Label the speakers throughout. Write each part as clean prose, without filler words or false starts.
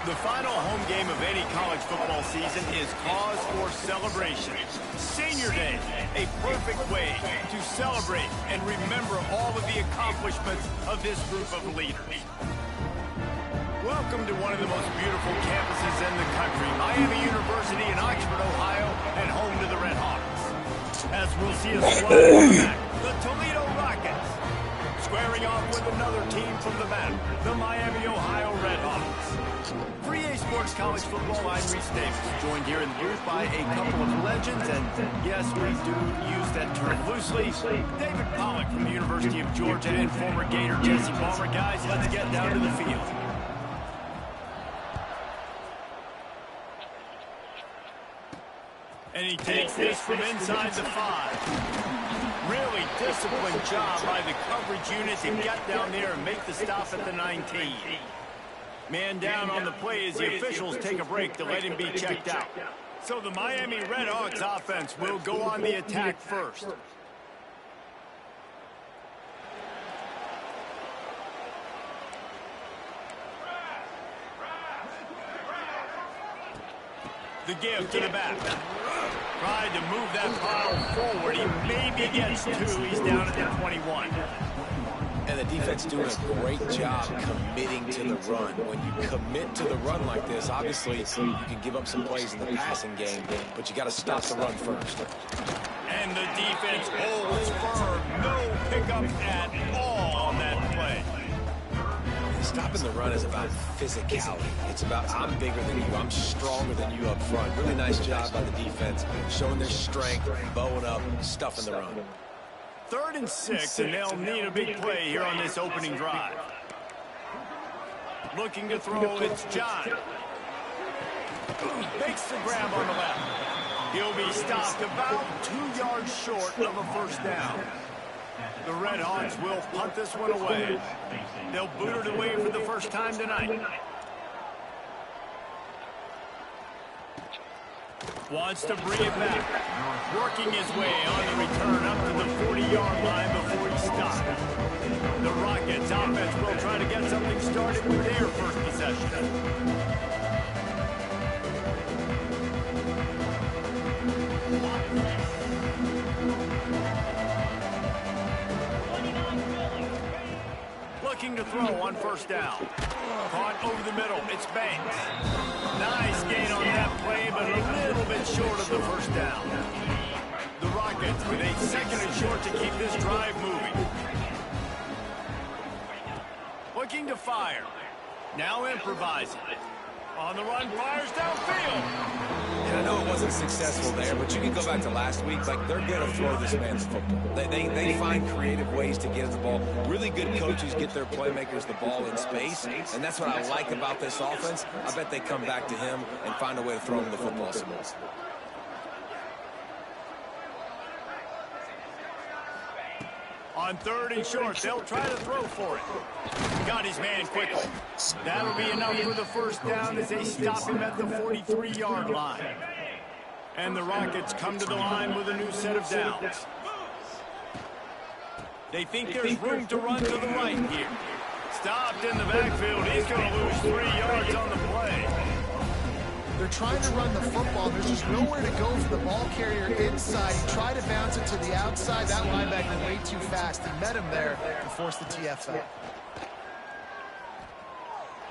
Speaker 1: The final home game of any college football season is cause for celebration. Senior Day, a perfect way to celebrate and remember all of the accomplishments of this group of leaders. Welcome to one of the most beautiful campuses in the country, Miami University in Oxford, Ohio, and home to the Red Hawks. As we'll see a squad back, the Toledo Rockets, squaring off with another team from the map, the Miami, Ohio Red Hawks. For EA Sports College Football, I'm Reese Davis, joined here in the booth by a couple of legends, and yes, we do use that term loosely. David Pollack from the University of Georgia and former Gator Jesse Palmer. Guys, let's get down to the field. And he takes this from inside the 5. Really disciplined job by the coverage unit to get down there and make the stop at the 19. Man down on the play as the officials take a break to let him be checked out. So the Miami Red Hawks offense will go on the attack first. The give to the back. Tried to move that pile forward. He maybe gets 2. He's down at the 21.
Speaker 2: And the defense doing a great job committing to the run. When you commit to the run like this, obviously you can give up some plays in the passing game, but you got to stop the run first.
Speaker 1: And the defense holds firm. No pickup at all on that play.
Speaker 2: Stopping the run is about physicality. It's about I'm bigger than you, I'm stronger than you up front. Really nice job by the defense, showing their strength, bowing up, stuffing the run.
Speaker 1: 3rd and 6, and they'll need a big play here on this opening drive. Looking to throw, it's John. Makes the grab on the left. He'll be stopped about 2 yards short of a first down. The Red Hawks will punt this one away. They'll boot it away for the first time tonight. Wants to bring it back. Working his way on the return up to the 40-yard line before he stops. The Rockets offense will try to get something started with their first possession. Looking to throw on first down. Caught over the middle. It's Banks. Nice gain on that play, but a little bit short of the first down. The Rockets with a 2nd and short to keep this drive moving. Looking to fire. Now improvising. On the run, fires downfield.
Speaker 2: And I know it wasn't successful there, but you can go back to last week. Like, they're going to throw this man the football. They find creative ways to get him the ball. Really good coaches get their playmakers the ball in space, and that's what I like about this offense. I bet they come back to him and find a way to throw him the football some more.
Speaker 1: On 3rd and short, they'll try to throw for it. Got his man quickly. That'll be enough for the first down as they stop him at the 43-yard line. And the Rockets come to the line with a new set of downs. They think there's room to run to the right here. Stopped in the backfield. He's going to lose 3 yards on the play.
Speaker 3: They're trying to run the football. There's just nowhere to go for the ball carrier inside. He tried to bounce it to the outside. That linebacker way too fast. He met him there and forced the TFL.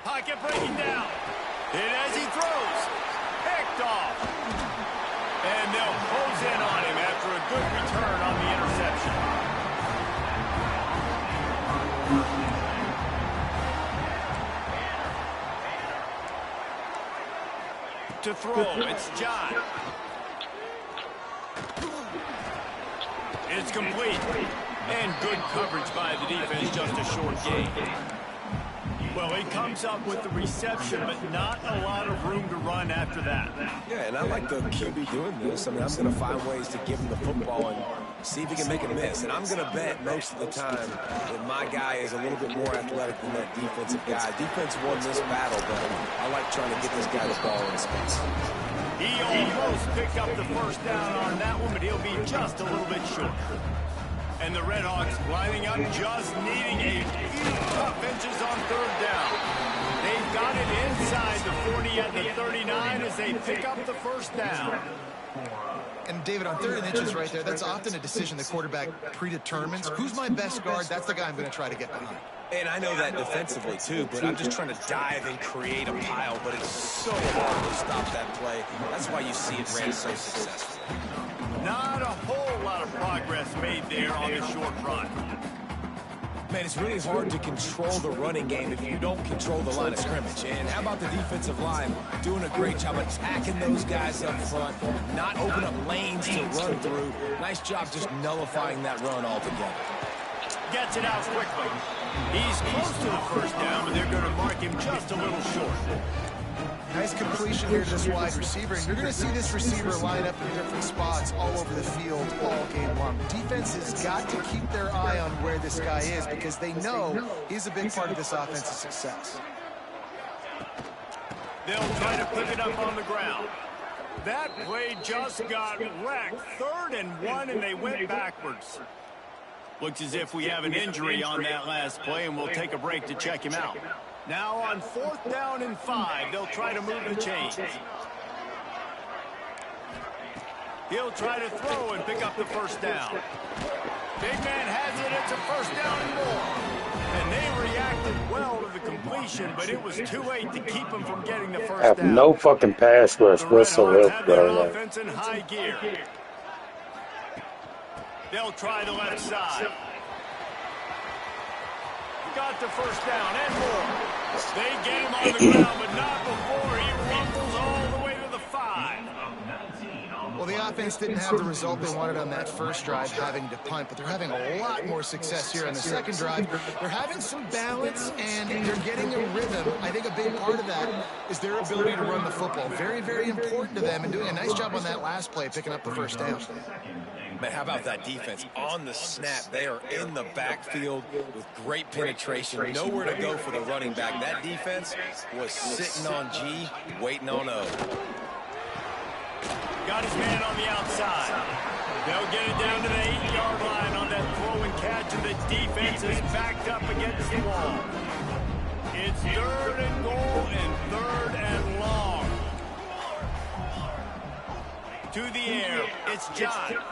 Speaker 1: Pocket breaking down. And as he throws, picked off. And they'll close in on him after a good return on the interception. To throw, it's John. It's complete. And good coverage by the defense, just a short gain. Well, he comes up with the reception, but not a lot of room to run after that.
Speaker 2: Yeah, and I like the QB doing this. I mean, I'm going to find ways to give him the football and see if he can make a miss. And I'm going to bet most of the time that my guy is a little bit more athletic than that defensive guy. Defense won this battle, but I like trying to get this guy the ball in space.
Speaker 1: He almost picked up the first down on that one, but he'll be just a little bit short. And the Red Hawks lining up, just needing a few tough inches on 3rd down. They got it inside the 40 at the 39 as they pick up the first down.
Speaker 3: And, David, on 3rd and inches right there, that's often a decision the quarterback predetermines. Who's my best guard? That's the guy I'm going to try to get behind.
Speaker 2: And I know that defensively, too, but I'm just trying to dive and create a pile, but it's so hard to stop that play. That's why you see it ran so successful.
Speaker 1: Not a whole lot of progress made there on the short run.
Speaker 2: Man, it's really hard to control the running game if you don't control the line of scrimmage. And how about the defensive line doing a great job attacking those guys up front, not open up lanes to run through. Nice job just nullifying that run altogether.
Speaker 1: Gets it out quickly. He's close to the first down, but they're going to mark him just a little short.
Speaker 3: Nice completion here to this wide receiver, and you're going to see this receiver line up in different spots all over the field all game long. Defense has got to keep their eye on where this guy is because they know he's a big part of this offense's success.
Speaker 1: They'll try to pick it up on the ground. That play just got wrecked. 3rd and 1, and they went backwards. Looks as if we have an injury on that last play, and we'll take a break to check him out. Now on 4th down and 5, they'll try to move the chains. He'll try to throw and pick up the first down. Big man has it. It's a first down and more. And they reacted well to the completion, but it was too late to keep him from getting the first down.
Speaker 4: No fucking pass rush whatsoever.
Speaker 1: Have their offense in high gear. They'll try the left side. Got the first down and more. They get him on the ground, but not before he rumbles all the way to the 5.
Speaker 3: Well, the offense didn't have the result they wanted on that first drive, having to punt, but they're having a lot more success here on the second drive. They're having some balance, and they're getting a rhythm. I think a big part of that is their ability to run the football. Very, very important to them, and doing a nice job on that last play, picking up the first down.
Speaker 2: Man, how about that defense? On the snap, they are in the backfield with great penetration. Nowhere to go for the running back. That defense was sitting on G, waiting on O.
Speaker 1: Got his man on the outside. They'll get it down to the 8-yard line on that throw and catch, and the defense is backed up against the wall. It's 3rd and goal and 3rd and long. To the air, it's Ncaa.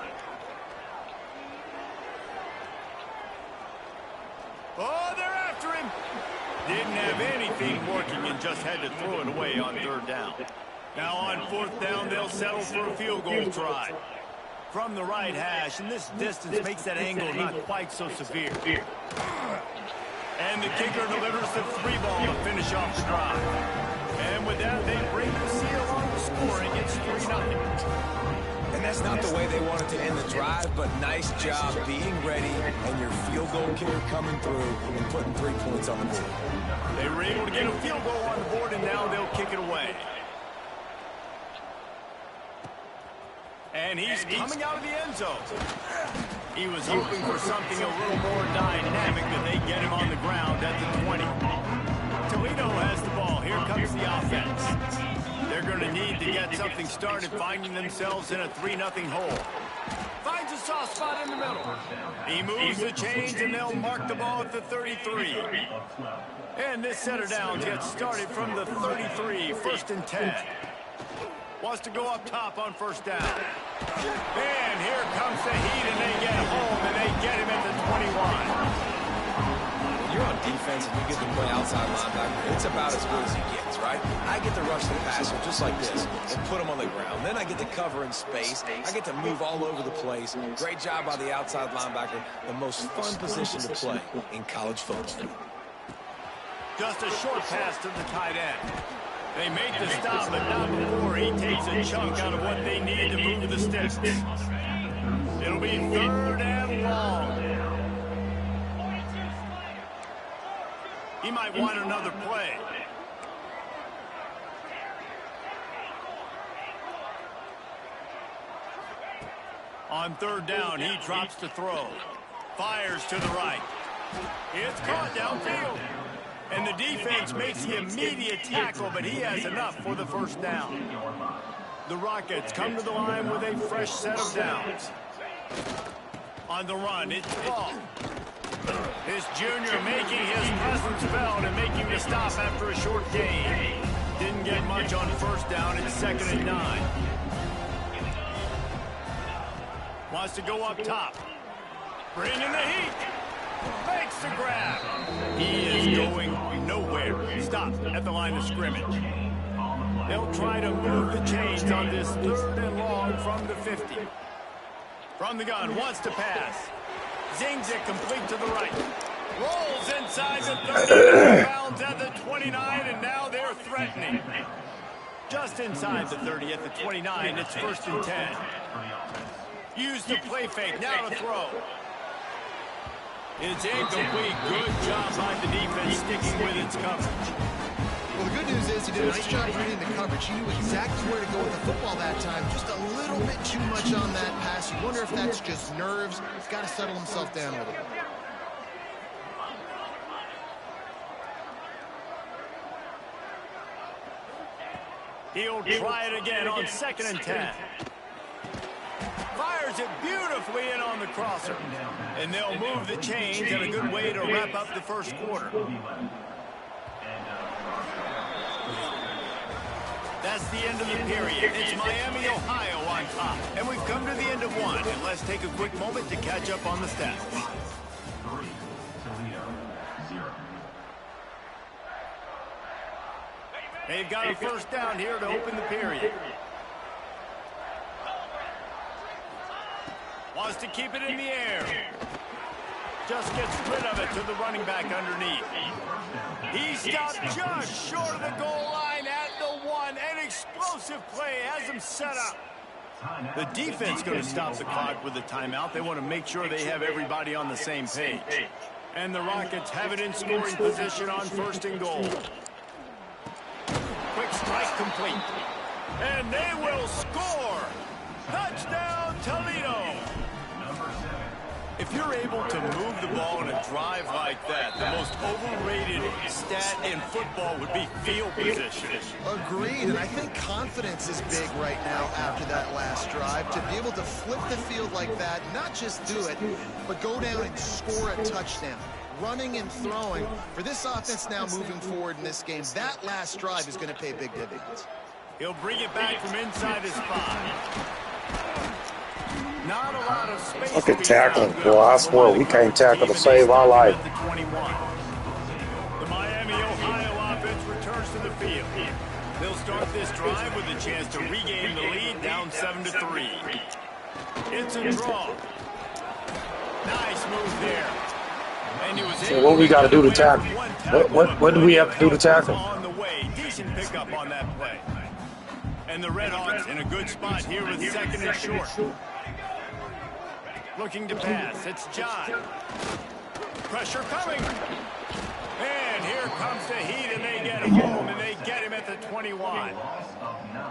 Speaker 1: Oh, they're after him. Didn't have anything working and just had to throw it away on 3rd down. Now on 4th down, they'll settle for a field goal try. From the right hash, and this distance makes that angle not quite so severe. And the kicker delivers the 3-ball to finish off the drive. And with that, they bring the seal on the scoring. It's 3-0.
Speaker 2: And that's not the way they wanted to end the drive, but nice job being ready and your field goal kicker coming through and putting 3 points on the board.
Speaker 1: They were able to get a field goal on the board, and now they'll kick it away. And he's coming out of the end zone. He was hoping for something a little more dynamic, but they get him on the ground at the 20. Toledo has the ball. Here comes the offense. They're going to need to get something started, finding themselves in a 3-0 hole. Finds a soft spot in the middle. He moves the chains, and they'll mark the ball at the 33. And this set of downs gets started from the 33, 1st and 10. Wants to go up top on 1st down. And here comes the heat, and they get home, and they get him at the 21.
Speaker 2: When you're on defense and you get to play outside linebacker, it's about as good as he gets, right? I get to rush the passer just like this and put him on the ground. Then I get to cover in space. I get to move all over the place. Great job by the outside linebacker. The most fun position to play in college football.
Speaker 1: Just a short pass to the tight end. They make the stop, but not before he takes a chunk out of what they need to move the sticks. It'll be 3rd and long. He might want another play. On 3rd down, he drops to throw. Fires to the right. It's caught downfield. And the defense makes the immediate tackle, but he has enough for the 1st down. The Rockets come to the line with a fresh set of downs. On the run, it's Ball. This junior making his presence felt and making the stop after a short gain. Didn't get much on first down. It's 2nd and 9. Wants to go up top. Bringing the heat. Makes the grab. He is going nowhere. Stop at the line of scrimmage. They'll try to move the chains on this 3rd and long from the 50. From the gun, wants to pass. Zings it complete to the right. Rolls inside the 30, bounds at the 29, and now they're threatening. Just inside the 30 at the 29, it's 1st and 10. Use the play fake, now to throw. It's incomplete. Good job by the defense sticking with its coverage.
Speaker 3: Well, the good news is he did a nice job reading the coverage. He knew exactly where to go with the football that time. Just a little bit too much on that pass. You wonder if that's just nerves. He's got to settle himself down a little bit.
Speaker 1: He'll try it again on 2nd and 10. Fires it beautifully in on the crosser. And they'll move the chains in a good way to wrap up the first quarter. That's the end of the period. It's Miami, Ohio on top. And we've come to the end of one. And let's take a quick moment to catch up on the stats. They've got a first down here to open the period. Wants to keep it in the air. Just gets rid of it to the running back underneath. He stopped just short of the goal line at the 1. An explosive play has him set up. The defense going to stop the clock with a timeout. They want to make sure they have everybody on the same page. And the Rockets have it in scoring position on 1st and goal. Quick strike complete. And they will score. Touchdown, Toledo. If you're able to move the ball in a drive like that, the most overrated stat in football would be field position.
Speaker 3: Agreed, and I think confidence is big right now after that last drive. To be able to flip the field like that, not just do it, but go down and score a touchdown. Running and throwing. For this offense now moving forward in this game, that last drive is going to pay big dividends.
Speaker 1: He'll bring it back from inside his 5. Not a lot of space.
Speaker 4: Look at tackling, boy. I swear we can't tackle to save our life.
Speaker 1: The Miami, Ohio offense returns to the field. They'll start this drive with a chance to regain the lead, down 7-3. It's a draw. Nice move there. And it was
Speaker 4: so what we got to do to tackle? What do we have to do to tackle?
Speaker 1: On the way, decent pickup on that play. And the Red Hawks in a good spot here with 2nd and short. Looking to pass. It's John. Pressure coming. And here comes the heat, and they get home, and they get him at the 21.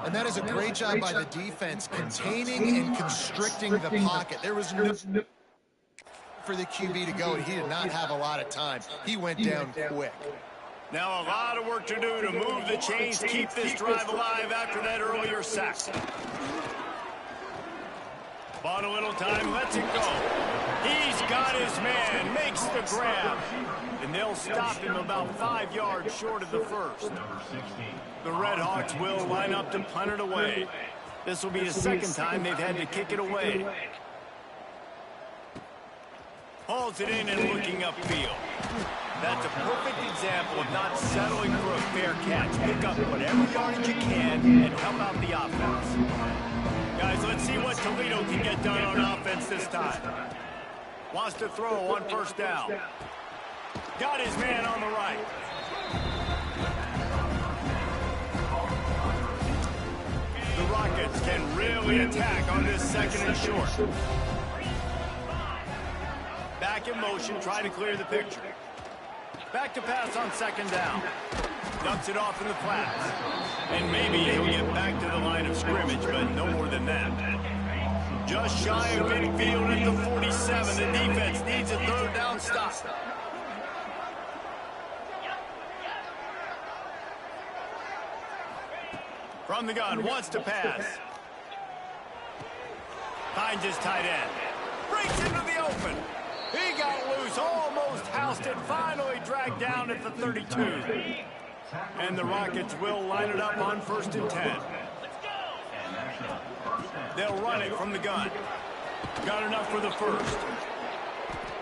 Speaker 3: And that is a great job by the defense, containing and constricting the pocket. There was no for the QB to go, and he did not have a lot of time. He went down quick.
Speaker 1: Now a lot of work to do to move the chains, keep this drive alive after that earlier sack. Bought a little time, lets it go. He's got his man, makes the grab. And they'll stop him about 5 yards short of the first. The Red Hawks will line up to punt it away. This will be the 2nd time they've had to kick it away. Hauls it in and looking upfield. That's a perfect example of not settling for a fair catch. Pick up whatever yardage you can and help out the offense. Guys, let's see what Toledo can get done on offense this time. Wants to throw on 1st down. Got his man on the right. The Rockets can really attack on this 2nd and short. Back in motion, try to clear the picture. Back to pass on 2nd down. Dumps it off in the flats. And maybe he'll get back to the line of scrimmage, but no more than that. Just shy of midfield at the 47. The defense needs a 3rd down stop. From the gun, wants to pass. Finds his tight end. Breaks into the open. He got loose, almost housed it, finally dragged down at the 32. And the Rockets will line it up on 1st and 10. They'll run it from the gun. Got enough for the first.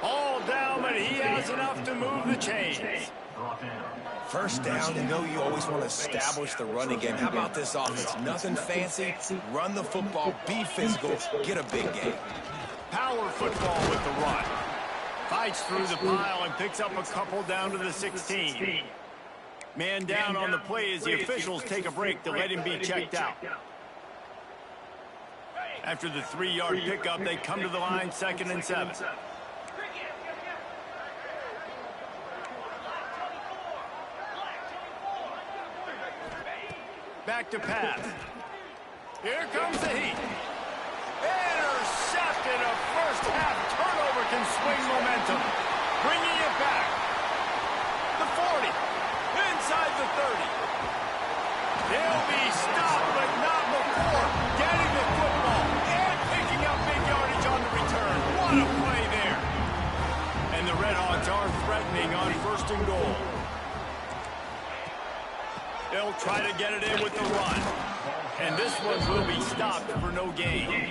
Speaker 1: All down, but he has enough to move the chains.
Speaker 2: First down, you know you always want to establish the running game. How about this offense? Nothing fancy. Run the football, be physical, get a big gain.
Speaker 1: Power football with the run. Fights through the pile and picks up a couple down to the 16. Man down on the play as the officials take a break to let him be checked out. After the 3-yard pickup, they come to the line, 2nd and 7. Back to pass. Here comes the heat. Intercepted. A first-half turnover can swing momentum. Bringing it back. The 40. Inside the 30. He'll be stopped, but not before getting the football and picking up big yardage on the return. What a play there. And the Redhawks are threatening on 1st and goal. They'll try to get it in with the run. And this one will be stopped for no gain.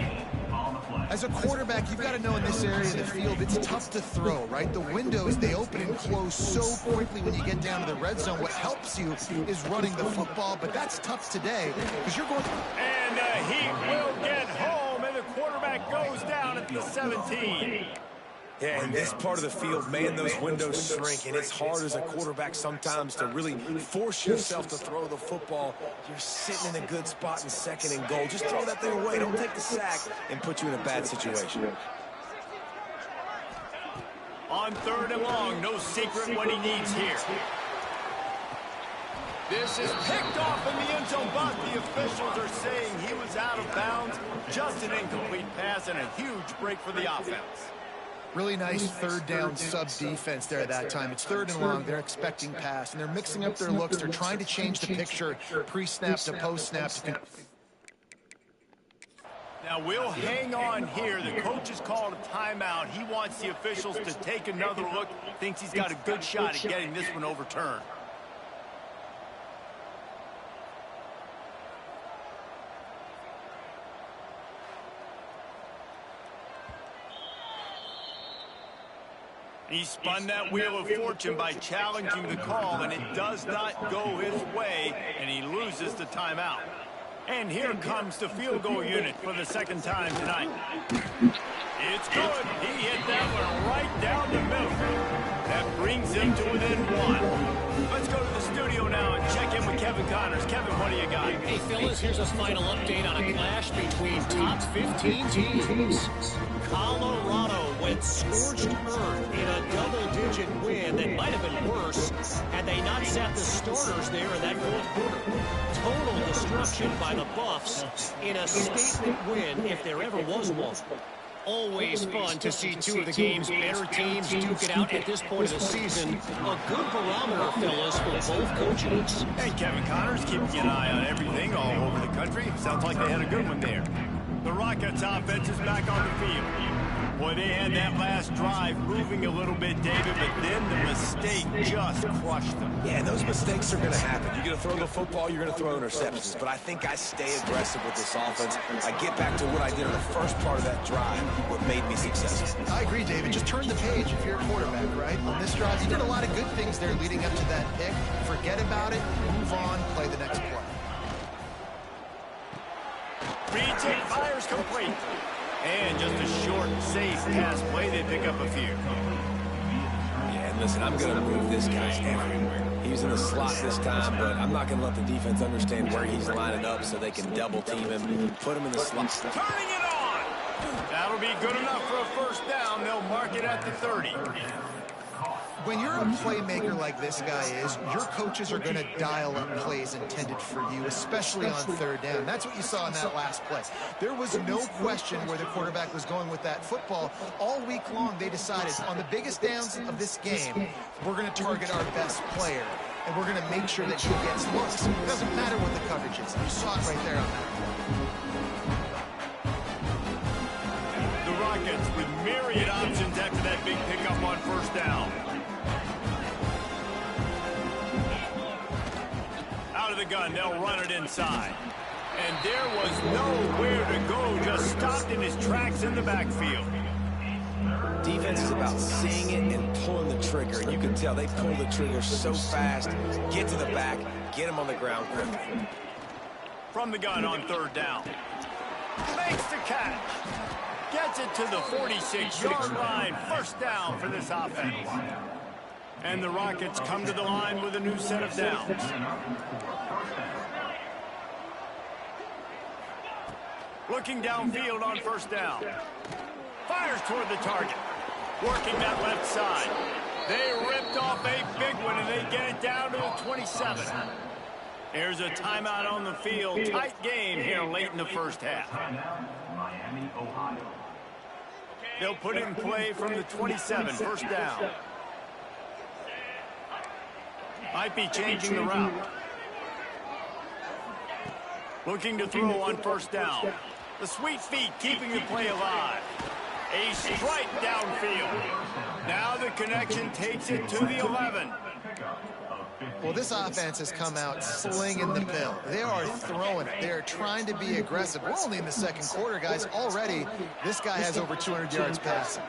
Speaker 3: As a quarterback, you've got to know in this area of the field, it's tough to throw, right? The windows, they open and close so quickly when you get down to the red zone. What helps you is running the football, but that's tough today because you're going...
Speaker 1: And he will get home, and the quarterback goes down at the 17.
Speaker 2: Yeah, in this part of the field, man, those windows shrink, and it's hard as a quarterback sometimes to really force yourself to throw the football. You're sitting in a good spot in 2nd and goal. Just throw that thing away. Don't take the sack and put you in a bad situation.
Speaker 1: On 3rd and long, no secret what he needs here. This is picked off in the end zone, but the officials are saying he was out of bounds. Just an incomplete pass and a huge break for the offense.
Speaker 3: Really nice 3rd down sub-defense there that time. It's 3rd and long. They're expecting pass, and they're mixing up their looks. They're trying to change the picture pre-snap to post-snap.
Speaker 1: Now, we'll hang on here. The coach has called a timeout. He wants the officials to take another look. Thinks he's got a good shot at getting this one overturned. He spun that wheel of fortune by challenging the call, and it does not go his way, and he loses the timeout. And here comes the field goal unit for the 2nd time tonight. It's good. He hit that one right down the middle. That brings him to within 1. Let's go to the studio now and check in with Kevin Connors. Kevin, what do you got?
Speaker 5: Hey, fellas, here's a final update on a clash between top 15 teams. Colorado went scorched earth in a double-digit win that might have been worse had they not sat the starters there in that 4th quarter. Total destruction by the Buffs in a statement win if there ever was one. Always fun to see 2 of the game's better teams duke it out at this point of the season. A good barometer, fellas, for both coaches.
Speaker 1: And Kevin Connors keeping an eye on everything all over the country. Sounds like they had a good one there. The Rockets offense is back on the field. Boy, they had that last drive moving a little bit, David, but then the mistake just crushed them.
Speaker 2: Yeah, those mistakes are going to happen. You're going to throw the football, you're going to throw interceptions. But I think I stay aggressive with this offense. I get back to what I did in the first part of that drive, what made me successful.
Speaker 3: I agree, David. Just turn the page if you're a quarterback, right? On this drive, you did a lot of good things there leading up to that pick. Forget about it, move on, play the next play.
Speaker 1: Reads it, fires complete. And just a short, safe pass play. They pick up a few.
Speaker 2: Yeah, and listen, I'm going to move this guy everywhere. He's in the slot this time, but I'm not going to let the defense understand where he's lining up so they can double team him, put him in the slot.
Speaker 1: Turning it on. That'll be good enough for a first down. They'll mark it at the 30.
Speaker 3: When you're a playmaker like this guy is, your coaches are going to dial up plays intended for you, especially on 3rd down. That's what you saw in that last play. There was no question where the quarterback was going with that football. All week long, they decided on the biggest downs of this game, we're going to target our best player, and we're going to make sure that he gets looks. It doesn't matter what the coverage is. You saw it right there on that play.
Speaker 1: The Rockets with myriad options after that big pick gun, they'll run it inside. And there was nowhere to go, just stopped in his tracks in the backfield.
Speaker 2: Defense is about seeing it and pulling the trigger. And you can tell they pull the trigger so fast, get to the back, get him on the ground quickly.
Speaker 1: From the gun on third down. Makes the catch. Gets it to the 46-yard line. First down for this offense. And the Rockets come to the line with a new set of downs. Looking downfield on first down. Fires toward the target. Working that left side. They ripped off a big one, and they get it down to the 27. Here's a timeout on the field. Tight game here late in the first half. They'll put it in play from the 27. First down. Might be changing the route. Looking to throw on first down. The sweet feet keeping the play alive. A strike downfield. Now the connection takes it to the 11.
Speaker 3: Well, this offense has come out slinging the pill. They are throwing it. They are trying to be aggressive. We're only in the second quarter, guys. Already, this guy has over 200 yards passing.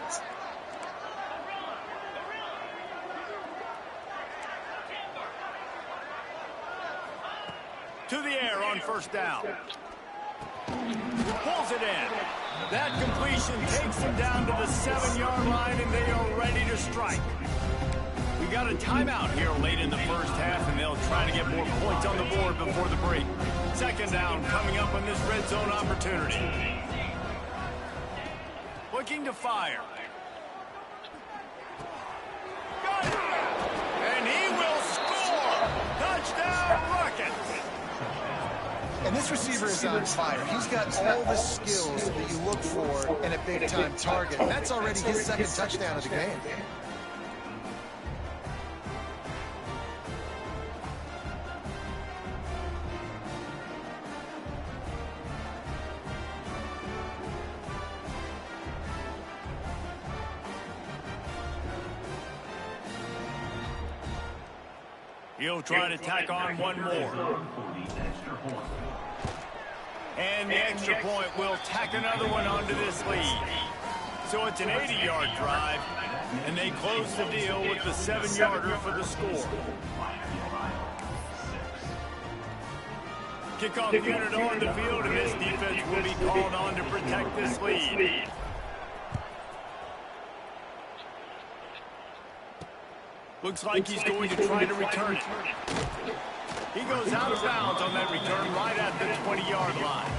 Speaker 1: To the air on first down. Pulls it in. That completion takes them down to the 7-yard line, and they are ready to strike. We got a timeout here late in the first half, and they'll try to get more points on the board before the break. Second down coming up on this red zone opportunity. Looking to fire. Got it! And he will score! Touchdown, Rockets!
Speaker 3: And this receiver is on fire. He's got all the skills that you look for in a big-time target. That's already his second touchdown of the game.
Speaker 1: He'll try to tack on one more. And the extra point will tack another one onto this lead. So it's an 80-yard drive, and they close the deal with the 7-yarder for the score. Kickoff unit on the field, and this defense will be called on to protect this lead. Looks like he's going to try to return it. He goes out of bounds on that return right at the 20-yard line.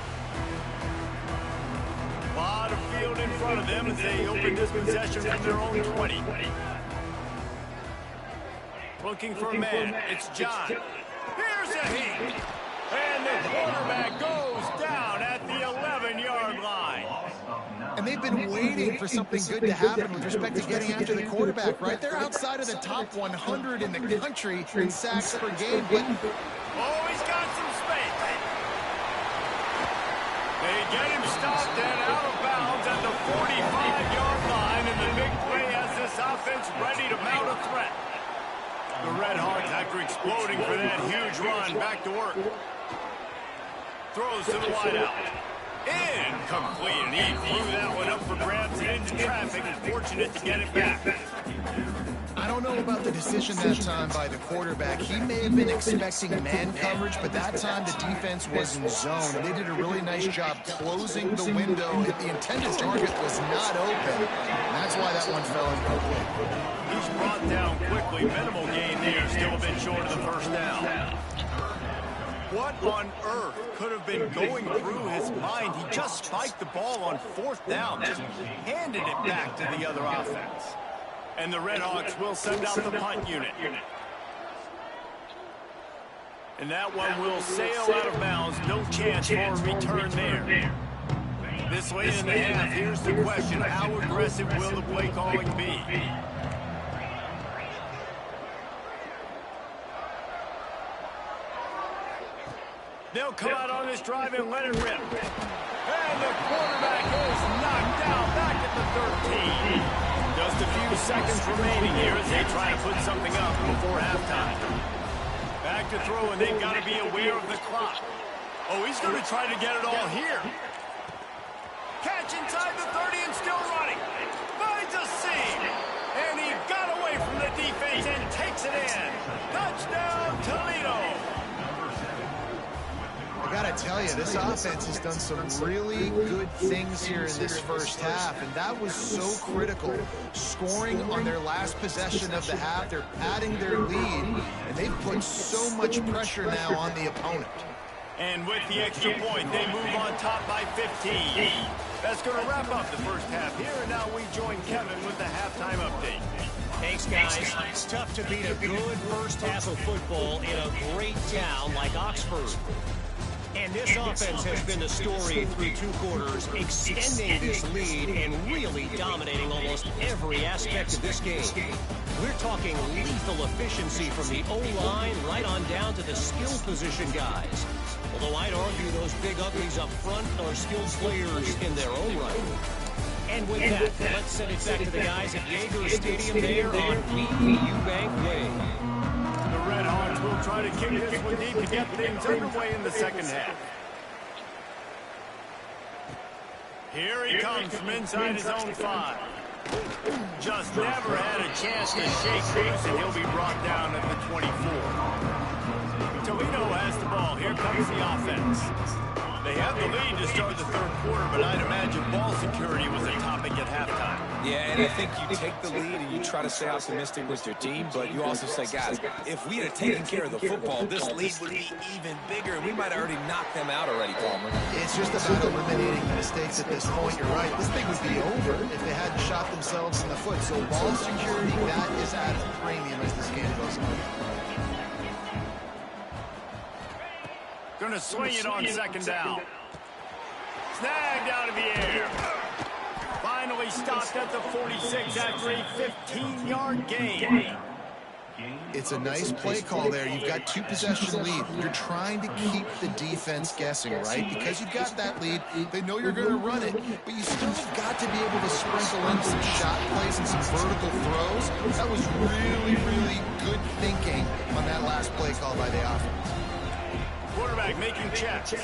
Speaker 1: A lot of field in front of them as they open this possession from their own 20. Looking for a man. It's John. Here's a heat. And the quarterback goes down at the 11-yard line.
Speaker 3: And they've been waiting for something good to happen with respect to getting after the quarterback, right? They're outside of the top 100 in the country in sacks per game. But
Speaker 1: oh, he's got some space. They get him stopped and out of bounds at the 45-yard line, and the big play has this offense ready to mount a threat. The Red Hawks, after exploding for that huge run, back to work. Throws to the wideout. Incomplete, and he threw that one up for grabs and into traffic. Fortunate to get it back.
Speaker 3: I don't know about the decision that time by the quarterback. He may have been expecting man coverage, but that time the defense was in zone, and they did a really nice job closing the window. The intended target was not open. And that's why that one fell incomplete.
Speaker 1: He's brought down quickly. Minimal gain there, still a bit short of the first down. What on earth could have been going through his mind? He just spiked the ball on fourth down, just handed it back to the other offense. And the Red Hawks will send out the punt unit. And that one will sail out of bounds. No chance for a return there. This late in the half, here's the question. How aggressive will the play calling be? They'll come out on this drive and let it rip. And the quarterback is knocked down back at the 13. Just a few seconds remaining here as they try to put something up before halftime. Back quarterback to throw, and they've got to be aware of the clock. Oh, he's going to try to get it all here. Catch inside the 30 and still running. Finds a seam. And he got away from the defense and takes it in. Touchdown, Toledo.
Speaker 3: I got to tell you, this offense has done some really good things here in this first half, and that was so critical. Scoring on their last possession of the half, they're padding their lead, and they've put so much pressure now on the opponent.
Speaker 1: And with the extra point, they move on top by 15. That's going to wrap up the first half here, and now we join Kevin with the halftime update.
Speaker 5: Thanks, guys. It's tough to beat a good first half of football in a great town like Oxford. And this offense has been the story through 2 quarters, extending this lead and really dominating almost every aspect of this game. We're talking lethal efficiency from the O-line right on down to the skill position guys. Although I'd argue those big uglies up front are skilled players in their own right. And with that, let's send it back to the guys at Yager Stadium there on BU Bank Way.
Speaker 1: The Red Hawks will try to kick this one deep to get things underway in the second half. Here he comes from inside his own 5. Just never had a chance to shake loose, and he'll be brought down at the 24. Toledo has the ball. Here comes the offense. They have the lead to start the third quarter, but I'd imagine ball security was a topic at halftime.
Speaker 2: Yeah, and I think you take the lead and you try to stay optimistic with your team, but you also say, guys, if we had taken care of the football, this lead would be even bigger, and we might have already knocked them out already, Palmer.
Speaker 3: It's just about eliminating the mistakes at this point. You're right. This thing would be over if they hadn't shot themselves in the foot. So ball security, that is at a premium as this game goes on.
Speaker 1: Going to swing it on second down. Snagged out of the air. Finally stopped at the 46 after a 15-yard gain.
Speaker 3: It's a nice play call there. You've got 2 possession lead. You're trying to keep the defense guessing, right? Because you've got that lead, they know you're going to run it, but you still have got to be able to sprinkle in some shot plays and some vertical throws. That was really, really good thinking on that last play call by the offense.
Speaker 1: Quarterback making checks.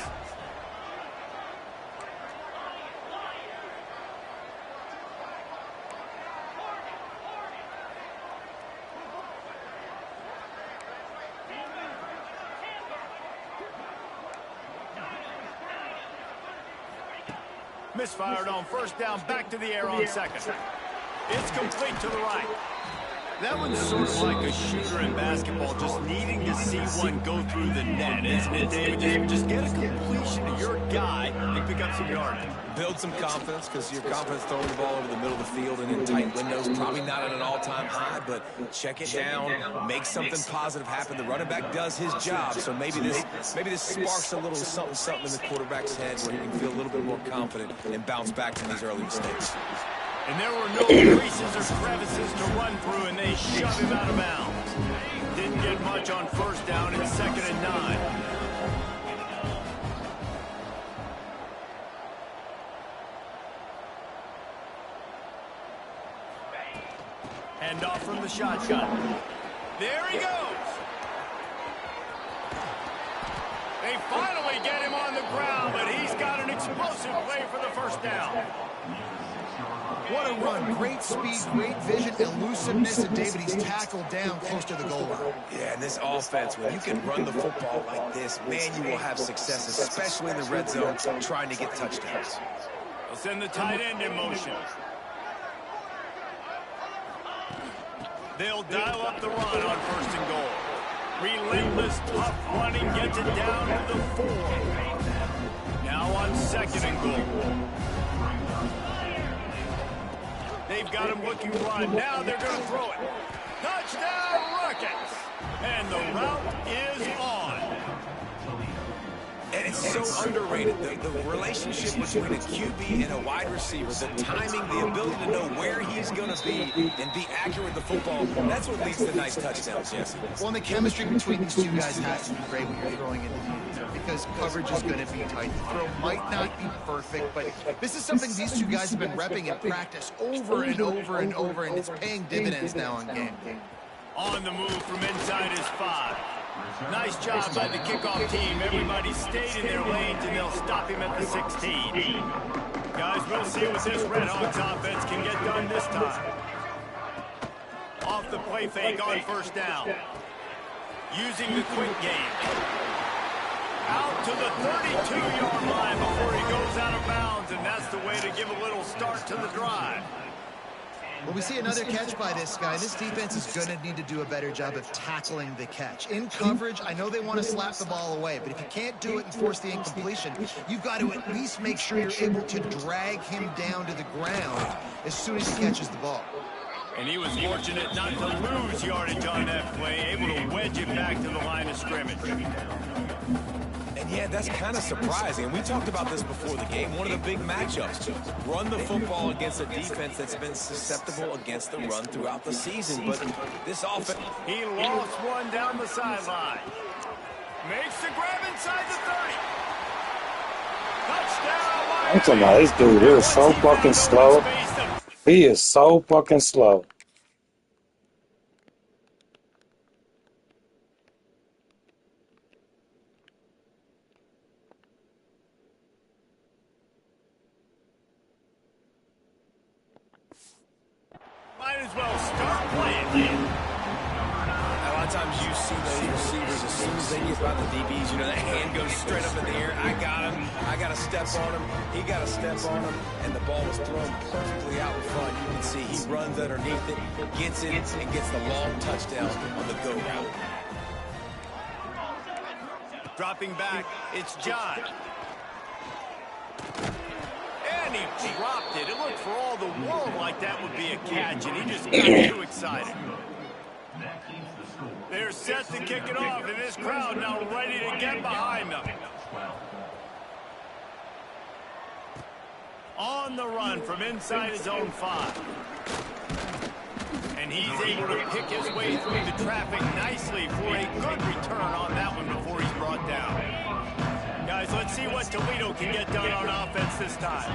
Speaker 1: Misfired on first down, back to the air on second. It's complete to the right. That one's sort of like a shooter in basketball, just needing to see one go through the net, isn't it, David? Just get a completion to your guy and pick up some yardage.
Speaker 2: Build some confidence, because your confidence throwing the ball over the middle of the field and in tight windows, probably not at an all-time high, but check it down, make something positive happen. The running back does his job, so maybe this sparks a little something in the quarterback's head where he can feel a little bit more confident and bounce back from these early mistakes.
Speaker 1: And there were no creases or crevices to run through, and they shove him out of bounds. Didn't get much on first down in 2nd and 9. Hand off from the shotgun. There he goes. They finally get him on the ground, but he's got an explosive play for the first down.
Speaker 3: What a run. Great speed, great vision, elusiveness, and David, he's tackled down close to the goal line.
Speaker 2: Yeah, and this offense, when you can run the football like this, man, you will have success, especially in the red zone, trying to get touchdowns.
Speaker 1: They'll send the tight end in motion. They'll dial up the run on 1st and goal. Relentless, tough running gets it down to the 4. Now on 2nd and goal. They've got him looking run. Now they're going to throw it. Touchdown, Rockets! And the route is on.
Speaker 2: And it's so underrated. The relationship between a QB and a wide receiver, the timing, the ability to know where he's going to be and be accurate with the football, that's what leads to nice touchdowns, yes.
Speaker 3: Well, and the chemistry between these 2 guys has to be great when you're throwing into the end zone, because coverage is going to be tight. The throw might not be perfect, but this is something these 2 guys have been repping in practice over and over and over, and it's paying dividends now on game.
Speaker 1: On the move from inside his 5. Nice job by the kickoff team. Everybody stayed in their lanes, and they'll stop him at the 16. Guys, we'll see what this Red Hawks offense can get done this time. Off the play fake on first down. Using the quick game. Out to the 32-yard line before he goes out of bounds, and that's the way to give a little start to the drive.
Speaker 3: Well, we see another catch by this guy. This defense is going to need to do a better job of tackling the catch. In coverage, I know they want to slap the ball away, but if you can't do it and force the incompletion, you've got to at least make sure you're able to drag him down to the ground as soon as he catches the ball.
Speaker 1: And he was fortunate not to lose yardage on that play, able to wedge it back to the line of scrimmage.
Speaker 2: And yeah, that's kind of surprising. And we talked about this before the game. One of the big matchups. Run the football against a defense that's been susceptible against the run throughout the season. But this offense...
Speaker 1: He lost one down the sideline. Makes the grab inside the 30. Touchdown.
Speaker 4: I'm talking about this dude is so fucking slow. He is so fucking slow.
Speaker 1: Might as well start playing.
Speaker 2: A lot of times you see those receivers, as soon as they get by the DBs, you know, that hand goes straight up in the air. I got him. I got to step on him. He got to step on him. And the ball was thrown perfectly out in front. You can see he runs underneath it, gets it, and gets the long touchdown on the go route.
Speaker 1: Dropping back, it's John. And he dropped it. It looked for all the world like that would be a catch, and he just got too excited. They're set to kick it off, and this crowd now ready to get behind them. On the run from inside his own 5. And he's able to pick his way through the traffic nicely for a good return on that one before he's brought down. Guys, let's see what Toledo can get done on offense this time.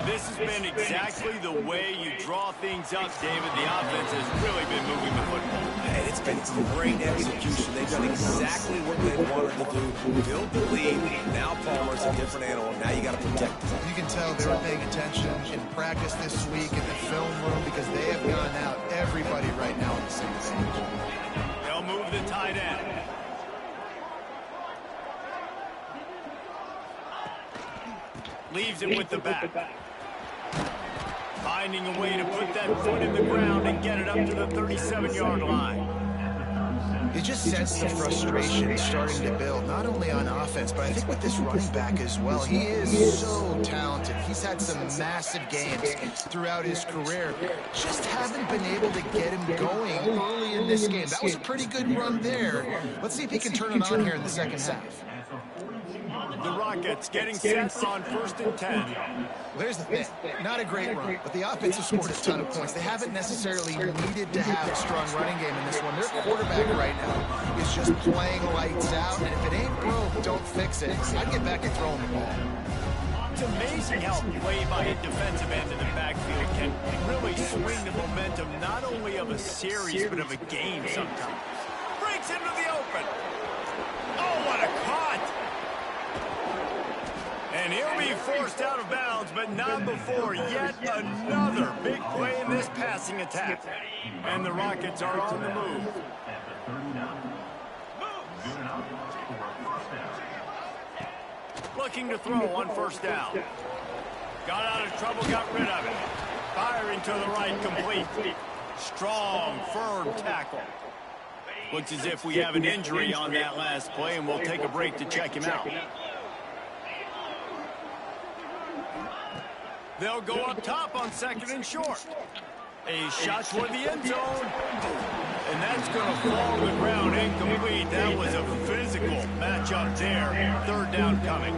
Speaker 1: This has been exactly the way you draw things up, David. The offense has really been moving the football.
Speaker 2: And it's been great execution. They've done exactly what they wanted to do. Build the lead. Now Palmer's a different animal. Now you got to protect him.
Speaker 3: You can tell they were paying attention in practice this week in the film room because they have gone out everybody right now on the same page.
Speaker 1: They'll move the tight end. Leaves it with the back. Finding a way to put that foot in the ground and get it up to the 37-yard line.
Speaker 3: You just sense the frustration starting to build, not only on offense, but I think with this running back as well. He is so talented. He's had some massive games throughout his career. Just haven't been able to get him going early in this game. That was a pretty good run there. Let's see if he can turn it on here in the second half.
Speaker 1: The Rockets getting set on 1st and 10.
Speaker 3: Well, there's the thing. Not a great run, but the offense has scored a ton of points. They haven't necessarily needed to have a strong running game in this one. Their quarterback right now is just playing lights out, and if it ain't broke, don't fix it. I'd get back and throw him the ball.
Speaker 1: It's amazing how play by a defensive end in the backfield can really swing the momentum not only of a series, but of a game sometimes. Breaks into the open. Oh, what a cut! And he'll be forced out of bounds, but not before yet another big play in this passing attack. And the Rockets are on the move. Looking to throw on 1st down. Got out of trouble, got rid of it. Firing to the right, complete. Strong, firm tackle. Looks as if we have an injury on that last play, and we'll take a break to check him out. They'll go up top on 2nd and short. A shot toward the end zone. And that's going to fall to the ground incomplete. That was a physical matchup there. 3rd down coming.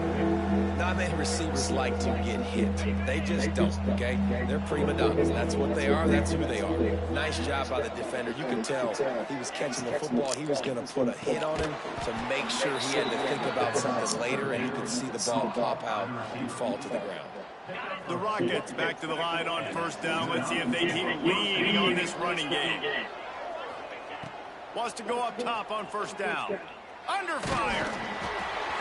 Speaker 2: Not many receivers like to get hit. They just don't, okay? They're prima donnas. That's what they are. That's who they are. Nice job by the defender. You can tell he was catching the football. He was going to put a hit on him to make sure he had to think about something later, and you could see the ball pop out and fall to the ground.
Speaker 1: The Rockets back to the line on 1st down. Let's see if they keep leaning on this running game. Wants to go up top on first down. Under fire.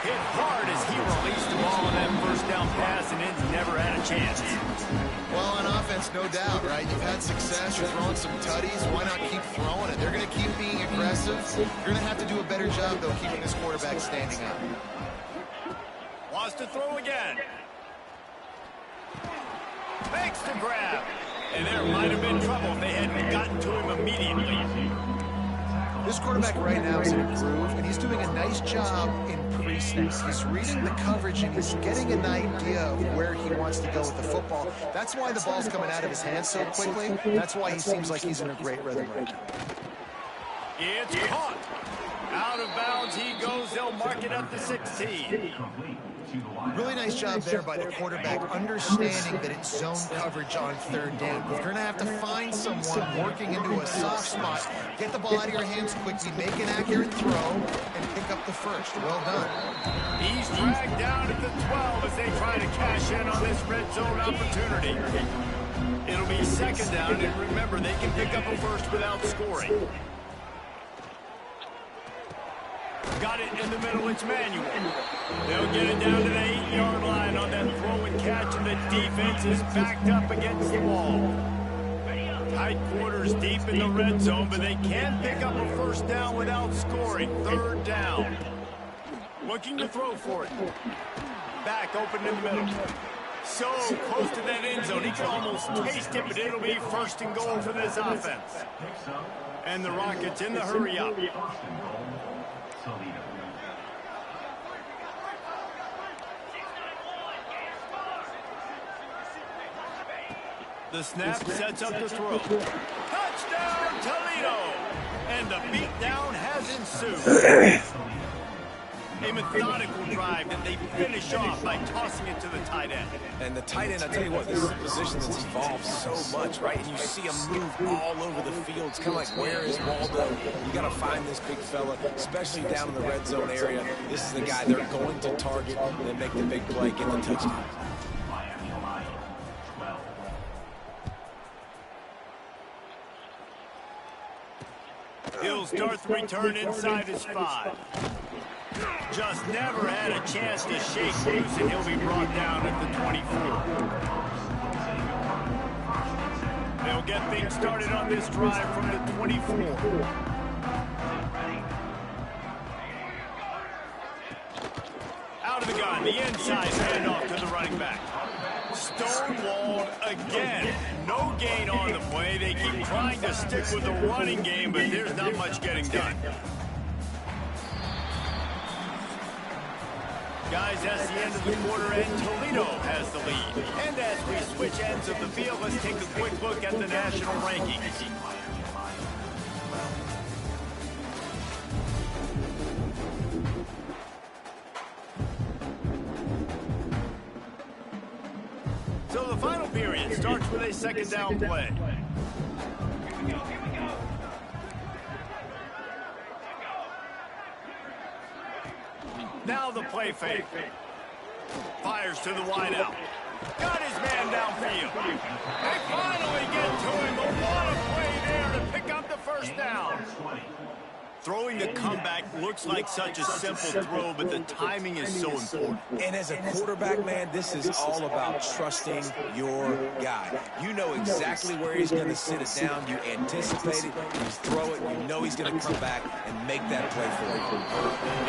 Speaker 1: Hit hard as he released the ball on that first down pass and it never had a chance.
Speaker 3: Well, on offense, no doubt, right? You've had success. You're throwing some tutties. Why not keep throwing it? They're going to keep being aggressive. You're going to have to do a better job, though, keeping this quarterback standing up.
Speaker 1: Wants to throw again. Makes the grab. And there might have been trouble if they hadn't gotten to him immediately.
Speaker 3: This quarterback right now is in a groove, and he's doing a nice job in pre-snaps. He's reading the coverage, and he's getting an idea of where he wants to go with the football. That's why the ball's coming out of his hands so quickly. That's why he seems like he's in a great rhythm right now.
Speaker 1: It's caught. Out of bounds he goes. They'll mark it up to 16.
Speaker 3: Really nice job there by the quarterback, understanding that it's zone coverage on third down. You're going to have to find someone working into a soft spot, get the ball out of your hands quickly, make an accurate throw, and pick up the first. Well done.
Speaker 1: He's dragged down at the 12 as they try to cash in on this red zone opportunity. It'll be second down, and remember, they can pick up a first without scoring. Got it in the middle, it's Manuel. They'll get it down to the 8-yard line on that throw and catch, and the defense is backed up against the wall. Tight quarters deep in the red zone, but they can pick up a first down without scoring. Third down. Looking to throw for it. Back open in the middle. So close to that end zone, he can almost taste it, but it'll be first and goal for this offense. And the Rockets in the hurry up. The snap sets up the throw. Touchdown, Toledo! And the beatdown has ensued. A methodical drive that they finish off by tossing it to the tight end.
Speaker 2: And the tight end, I tell you what, this is a position that's evolved so much, right? And you see him move all over the field. It's kind of like, where is Waldo? You got to find this big fella, especially down in the red zone area. This is the guy they're going to target and make the big play, get the touchdown.
Speaker 1: He'll start the return inside his 5. Just never had a chance to shake loose, and he'll be brought down at the 24. They'll get things started on this drive from the 24. Out of the gun, the inside handoff to the running back. Stonewalled again. No gain on the play. They keep trying to stick with the running game, but there's not much getting done. Guys, that's the end of the quarter, and Toledo has the lead. And as we switch ends of the field, let's take a quick look at the national rankings. So the final period starts with a second down play. Now the play fake. Fires to the wideout. Got his man downfield. They finally get to him, but what a play there to pick up the first down. Throwing the comeback looks like such a simple throw, but the timing is so important.
Speaker 2: And as a quarterback, man, this is all about trusting your guy. You know exactly where he's going to sit it down. You anticipate it. You throw it. You know he's going to come back and make that play for you.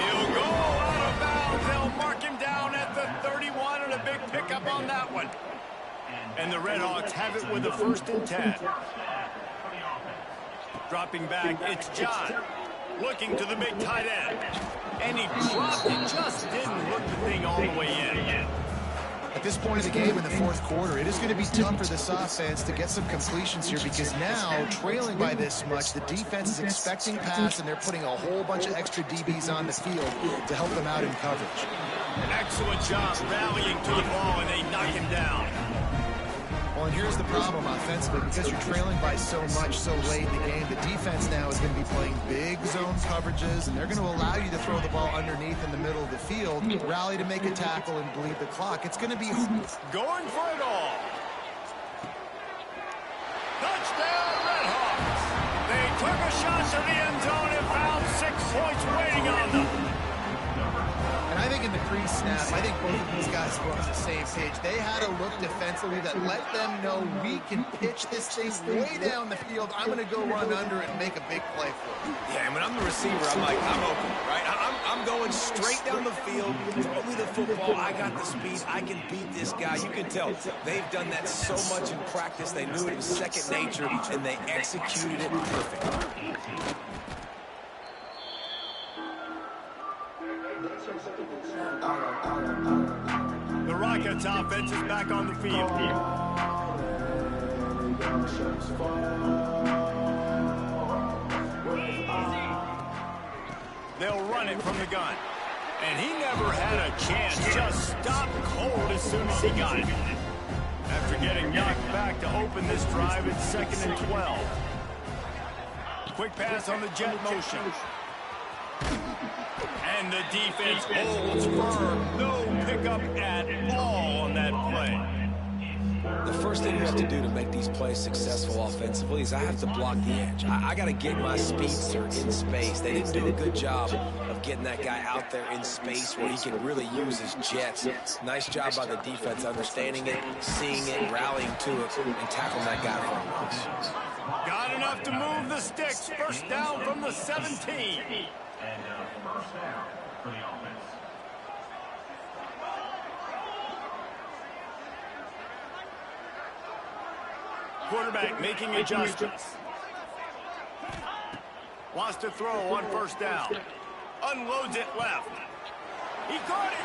Speaker 1: He'll go out of bounds. They'll mark him down at the 31, and a big pickup on that one. And the Redhawks have it with a 1st and 10. Dropping back, it's John. Looking to the big tight end. And he dropped it, just didn't hook the thing all the way in.
Speaker 3: At this point of the game in the fourth quarter, it is going to be tough for this offense to get some completions here because now, trailing by this much, the defense is expecting pass, and they're putting a whole bunch of extra DBs on the field to help them out in coverage.
Speaker 1: An excellent job rallying to the ball, and they knock him down.
Speaker 3: Well, and here's the problem offensively. Because you're trailing by so much so late in the game, the defense now is going to be playing big zone coverages, and they're going to allow you to throw the ball underneath in the middle of the field, rally to make a tackle, and bleed the clock. It's going to be
Speaker 1: going for it all. Touchdown, Redhawks. They took a shot to the end zone and found 6 points waiting on them.
Speaker 3: And I think in the pre-snap, I think both of these guys were on the same page. They had a look defensively that let them know we can pitch this thing way down the field. I'm going to go run under it and make a big play for it.
Speaker 2: Yeah, and when I'm the receiver, I'm like, I'm open, right? I'm going straight down the field. Throw me the football. I got the speed. I can beat this guy. You can tell they've done that so much in practice. They knew it was second nature, and they executed it perfectly.
Speaker 1: The Rockets offense is back on the field. They'll run it from the gun. And he never had a chance. Just stopped cold as soon as he got it. After getting knocked back to open this drive, it's 2nd and 12. Quick pass on the jet motion. And the defense holds firm. No pickup at all on that play.
Speaker 2: The first thing you have to do to make these plays successful offensively is I have to block the edge. I got to get my speedster in space. They didn't do a good job of getting that guy out there in space where he can really use his jets. Nice job by the defense understanding it, seeing it, rallying to it, and tackling that guy for a loss.
Speaker 1: Got enough to move the sticks. First down from the 17.
Speaker 6: And first down for the offense.
Speaker 1: Quarterback making adjustments. Wants to throw on first down. Unloads it left. He caught it.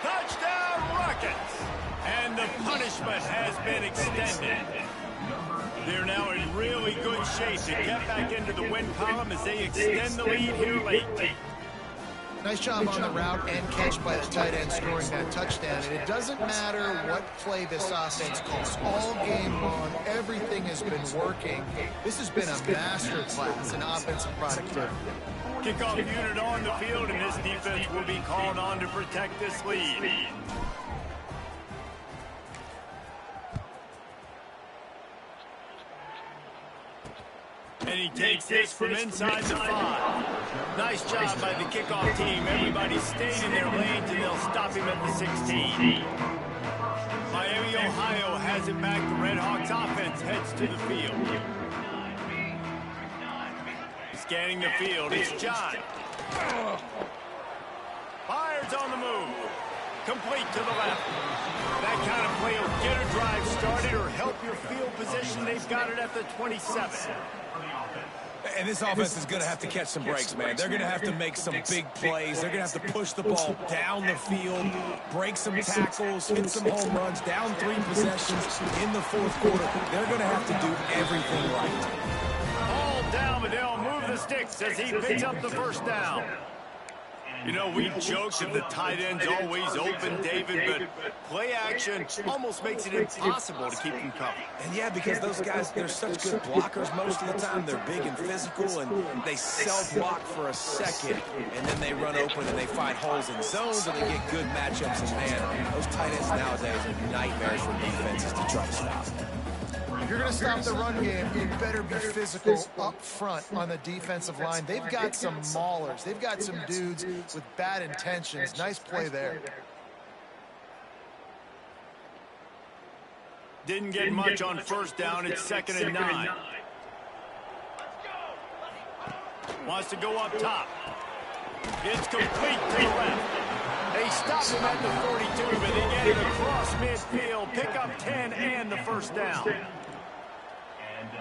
Speaker 1: Touchdown Rockets. And the punishment has been extended. They're now in really good shape to get back into the win column as they extend the lead here late.
Speaker 3: Nice job on the route and catch by the tight end scoring that touchdown. And it doesn't matter what play this offense calls. All game long, everything has been working. This has been a master class in offensive productivity.
Speaker 1: Kickoff unit on the field, and this defense will be called on to protect this lead. And he takes this from inside the 5. Nice job by the kickoff team. Everybody stayed in their lanes, and they'll stop him at the 16. Miami, Ohio has it back. The Red Hawks offense heads to the field. Scanning the field, it's John. Fires on the move. Complete to the left. That kind of play will get a drive started or help your field position. They've got it at the 27.
Speaker 2: And this offense is going to have to catch some breaks, man. They're going to have to make some big plays. They're going to have to push the ball down the field, break some tackles, hit some home runs, down 3 possessions in the 4th quarter. They're going to have to do everything right.
Speaker 1: All down, but they'll move the sticks as he picks up the first down. You know, we joked that the tight end's always open, David, but play action almost makes it impossible to keep them covered.
Speaker 2: And yeah, because those guys, they're such good blockers most of the time. They're big and physical, and they self-block for a second, and then they run open and they find holes in zones, and they get good matchups. And man, those tight ends nowadays are nightmares for defenses to try to stop.
Speaker 3: If you're going to stop the run game, you better be physical up front on the defensive line. They've got some maulers. They've got some dudes with bad intentions. Nice play there.
Speaker 1: Didn't get much on first down. It's 2nd and 9. Wants to go up top. It's complete to the left. They stop him at the 42, but they get it across midfield. Pick up 10 and the first down.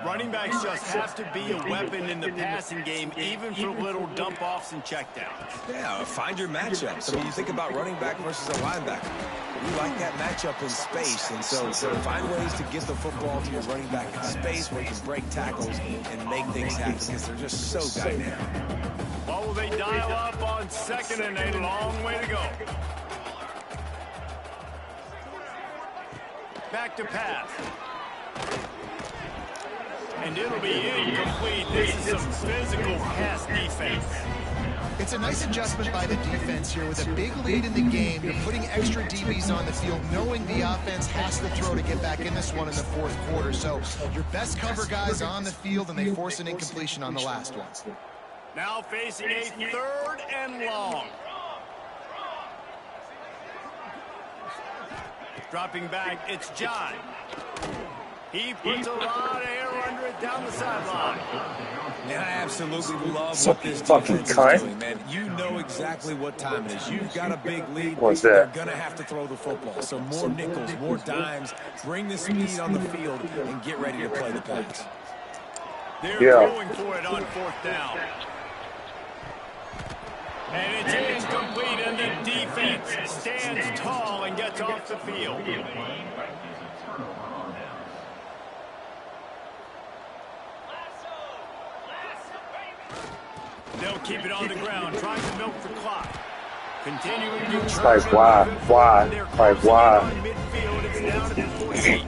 Speaker 1: Running backs just have to be a weapon in the passing game, even for little dump-offs and checkdowns.
Speaker 2: Yeah, find your matchups. I mean, you think about running back versus a linebacker. You like that matchup in space, and so find ways to get the football to your running back in space where you can break tackles and make things happen because they're just so dynamic.
Speaker 1: What will they dial up on 2nd and a long way to go? Back to pass. And it'll be incomplete. This is some physical pass defense.
Speaker 3: It's a nice adjustment by the defense here. With a big lead in the game, you're putting extra DBs on the field, knowing the offense has to throw to get back in this one in the fourth quarter. So your best cover guys on the field, and they force an incompletion on the last one.
Speaker 1: Now facing a 3rd and long. Dropping back, it's John. He puts a lot of air under it down the sideline.
Speaker 2: And I absolutely love
Speaker 4: So
Speaker 2: what this
Speaker 4: fucking
Speaker 2: defense is
Speaker 4: cunt.
Speaker 2: doing, man. You know exactly what time it is. You've got a big lead.
Speaker 4: What's
Speaker 2: They're
Speaker 4: that?
Speaker 2: going to have to throw the football. So more nickels, more dimes. Bring the speed on the field and get ready to play the pass.
Speaker 1: They're going for it on 4th down. And it's incomplete, and the defense stands tall and gets off the field. They'll keep it on the ground, trying to milk the clock. Continuing to
Speaker 4: It's like, why?
Speaker 1: Midfield, it's down to the 14.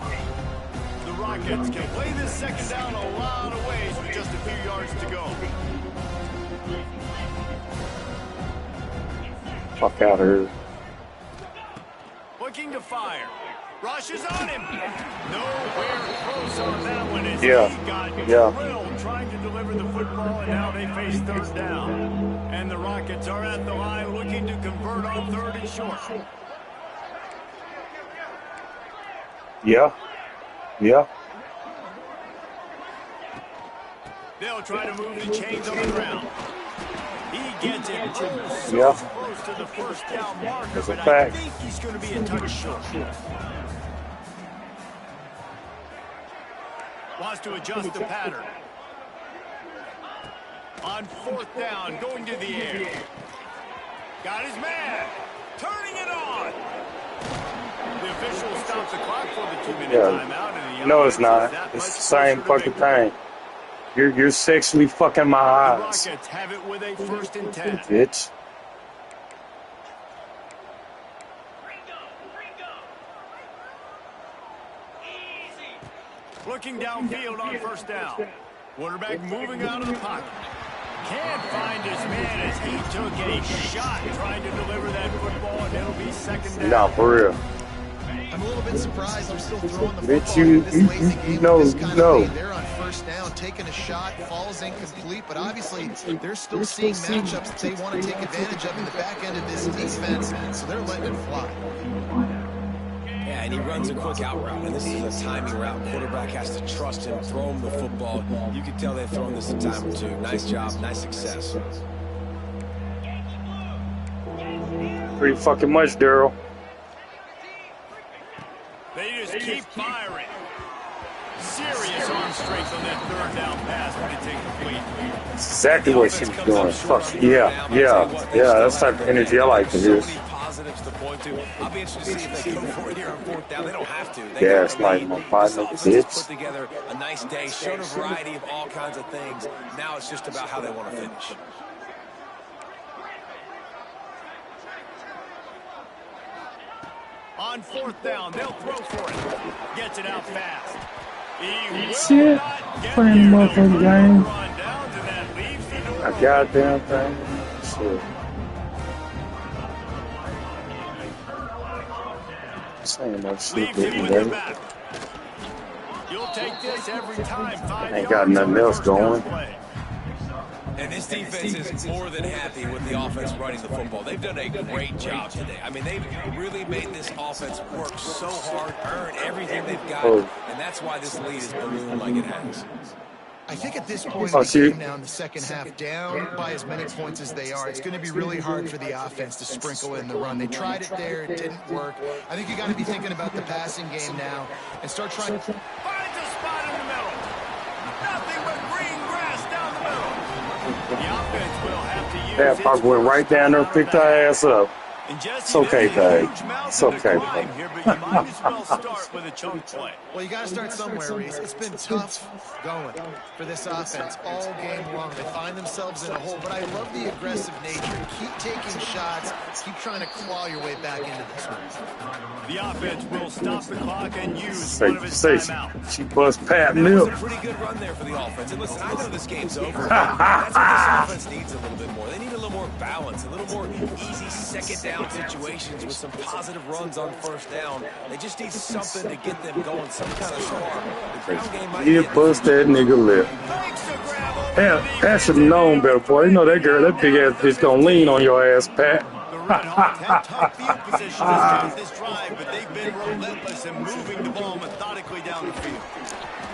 Speaker 1: The Rockets can play this second down a lot of ways with just a few yards to go.
Speaker 4: Fuck out of here.
Speaker 1: Looking to fire. Rushes on him. Nowhere close on that one as he got drilled trying to deliver the football, and now they face 3rd down. And the Rockets are at the line looking to convert on 3rd and short.
Speaker 4: Yeah.
Speaker 1: They'll try to move the chains on the ground. He gets it so close to the 1st down marker,
Speaker 4: That's a
Speaker 1: but I
Speaker 4: fact.
Speaker 1: think he's going to be a touch short. Wants to adjust the pattern. On 4th down, going to the air. Got his man. Turning it on. The official stops the clock for the 2-minute timeout. And
Speaker 4: No, it's not. It's the same fucking thing. You're sexually fucking my eyes.
Speaker 1: The Rockets have it with a 1st and 10.
Speaker 4: Bitch.
Speaker 1: Looking downfield on 1st down. Quarterback moving out of the pocket. Can't find his man as he took a shot trying to deliver that football, and it'll be 2nd down.
Speaker 4: No, for real.
Speaker 3: I'm a little bit surprised they're still throwing the
Speaker 4: Bitch,
Speaker 3: football in this lazy game
Speaker 4: no,
Speaker 3: with this kind
Speaker 4: no.
Speaker 3: of lead. They're on 1st down, taking a shot, falls incomplete, but obviously they're still seeing matchups that they want to take advantage of in the back end of this defense, so they're letting it fly.
Speaker 2: Yeah, and he runs a quick out route, and this is a timing route. Quarterback has to trust him, throw him the football. You can tell they've thrown this a time or two. Nice job, nice success.
Speaker 4: Pretty fucking much, Daryl.
Speaker 1: They just keep firing. Serious arm strength on that 3rd down pass when it's incomplete.
Speaker 4: That's exactly what she was doing. Fuck yeah. That's the type of energy I like to hear.
Speaker 2: Positives to point to. I'll be interested to see if they go for it here on 4th down. They don't have to.
Speaker 4: Yeah, it's like my partner, bitch.
Speaker 2: Put together a nice day, showed a variety of all kinds of things. Now it's just about how they want to finish.
Speaker 1: On 4th down, they'll throw for it. Gets it out fast. He will
Speaker 4: Shit.
Speaker 1: not get
Speaker 4: Playing
Speaker 1: there.
Speaker 4: motherfucking game.
Speaker 1: Run down to that leaves the door.
Speaker 4: A goddamn thing. Shit. Saying that shit,
Speaker 1: Leaves it with
Speaker 4: baby.
Speaker 1: the back. You'll take this every time. 5
Speaker 4: Ain't got
Speaker 1: yards
Speaker 4: nothing
Speaker 1: on the
Speaker 4: else
Speaker 1: 1st down
Speaker 4: going.
Speaker 1: play.
Speaker 2: And this defense is more than happy with the offense running the football. They've done a great job today. I mean, they've really made this offense work so hard, earn everything they've got, and that's why this lead is ballooned like it has.
Speaker 3: I think at this point in the game now in the second half, down by as many points as they are, it's going to be really hard for the offense to sprinkle in the run. They tried it there. It didn't work. I think you got to be thinking about the passing game now and start trying to...
Speaker 1: Finds a spot in the middle. Nothing but green grass down the middle. The offense will have to use
Speaker 4: That fuck went right down there and picked her ass up.
Speaker 1: And Jesse,
Speaker 4: It's okay,
Speaker 1: there's a
Speaker 4: Dave.
Speaker 1: huge mountain
Speaker 4: It's
Speaker 1: to
Speaker 4: okay,
Speaker 1: climb
Speaker 4: buddy.
Speaker 1: here, but you might as well start with a chunk play.
Speaker 3: Well, you got to start somewhere, Reese. It's been tough going for this offense all game long. They find themselves in a hole, but I love the aggressive nature. Keep taking shots. Keep trying to claw your way back into this one.
Speaker 1: The offense will stop the clock and use one of its
Speaker 4: Stacy,
Speaker 1: timeouts.
Speaker 4: she bust Pat
Speaker 2: That was a
Speaker 4: Milk.
Speaker 2: pretty good run there for the offense. And listen, I know this game's over. That's what this offense needs a little bit more. They need a little more balance, a little more easy second down situations with some positive runs on first down. They just need something to get them going, some kind of spark. The ground game might
Speaker 4: You
Speaker 2: get
Speaker 4: bust that nigga lip.
Speaker 1: Fakes the grab over the
Speaker 4: Pat should have known better, boy. You know that girl, that big ass bitch gonna lean on your ass, Pat.
Speaker 1: The Red Hawks had tight field position to start this drive, but they've been relentless in moving the ball methodically down the field.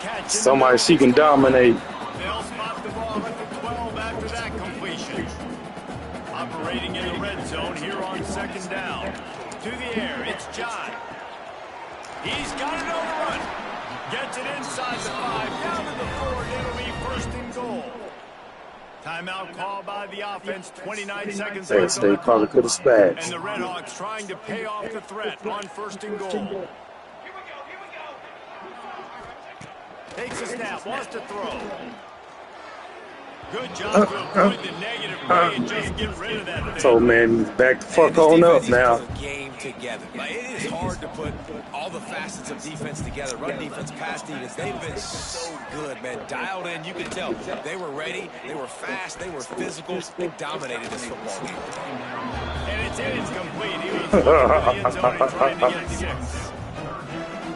Speaker 1: Catch in the
Speaker 4: Somebody
Speaker 1: middle.
Speaker 4: she can dominate.
Speaker 1: They'll spot the ball at the 12 after that completion. Operating in the red zone here on second down. To the air, it's John. He's got it on the run. Gets it inside the 5, down to the 4, and it'll be first and goal. Timeout called by the offense, 29 seconds left on
Speaker 4: They
Speaker 1: the
Speaker 4: probably
Speaker 1: clock.
Speaker 4: could have spazzed.
Speaker 1: And the Red Hawks trying to pay off the threat on first and goal. Takes a snap, wants to throw. Good job to avoid the negative play and just get rid of that thing.
Speaker 4: So, man, back the fuck
Speaker 2: And this
Speaker 4: on up
Speaker 2: defense
Speaker 4: now.
Speaker 2: is putting a game together. Like, it is hard to put all the facets of defense together. Run defense, pass defense. They've been so good, man. Dialed in. You can tell they were ready. They were fast. They were physical. They dominated this football game.
Speaker 1: And it's incomplete. He was looking for the end zone and trying to get 6.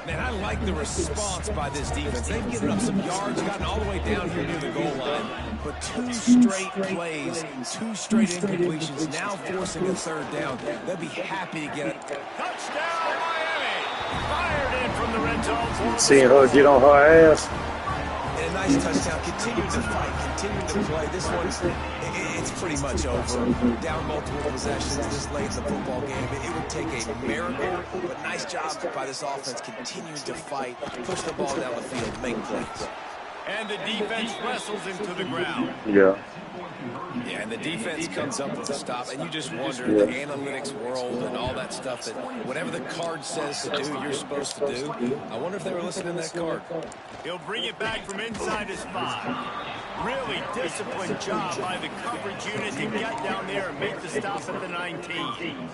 Speaker 2: Man, I like the response by this defense. They've given up some yards, gotten all the way down here near the goal line. But 2 straight plays, 2 straight incompletions, now forcing a third down. They'll be happy to get it.
Speaker 1: Touchdown, Miami! Fired in from the red zone.
Speaker 4: Seeing her get on her ass.
Speaker 2: And a nice touchdown. Continuing to fight, continuing to play. This one, it's pretty much over. Down multiple possessions this late in the football game. It would take a miracle, but nice job by this offense continuing to fight, push the ball down the field, make plays.
Speaker 1: And the defense wrestles into the ground.
Speaker 4: Yeah.
Speaker 2: Yeah, and the defense comes up with a stop, and you just wonder, the analytics world and all that stuff, that whatever the card says to do, you're supposed to do. I wonder if they were listening to that card.
Speaker 1: He'll bring it back from inside his 5. Really disciplined job by the coverage unit to get down there and make the stop at the 19.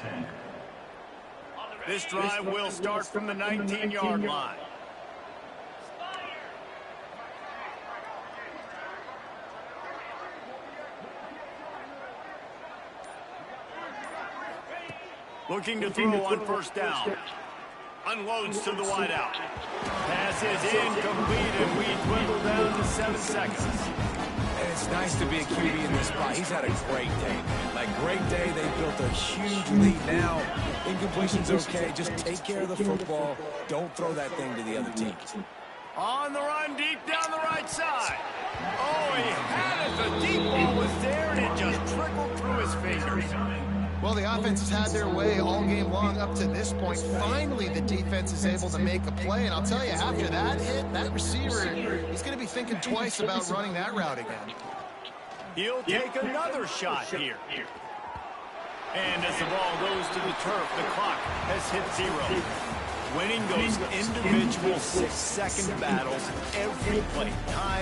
Speaker 1: This drive will start from the 19-yard line. Looking to throw on first down. Unloads to the wideout. Pass is incomplete, and we dwindle down to 7 seconds.
Speaker 2: And it's nice to be a QB in this spot. He's had a great day, man. Like, great day. They built a huge lead now. Incompletion's okay. Just take care of the football. Don't throw that thing to the other team.
Speaker 1: On the run, deep down the right side. Oh, he had it. The deep ball was there, and it just trickled through his fingers.
Speaker 3: Well, the offense has had their way all game long up to this point. Finally, the defense is able to make a play. And I'll tell you, after that hit, that receiver, he's going to be thinking twice about running that route again.
Speaker 1: He'll take another shot here. And as the ball goes to the turf, the clock has hit 0. Winning those individual 6-second battles every play, time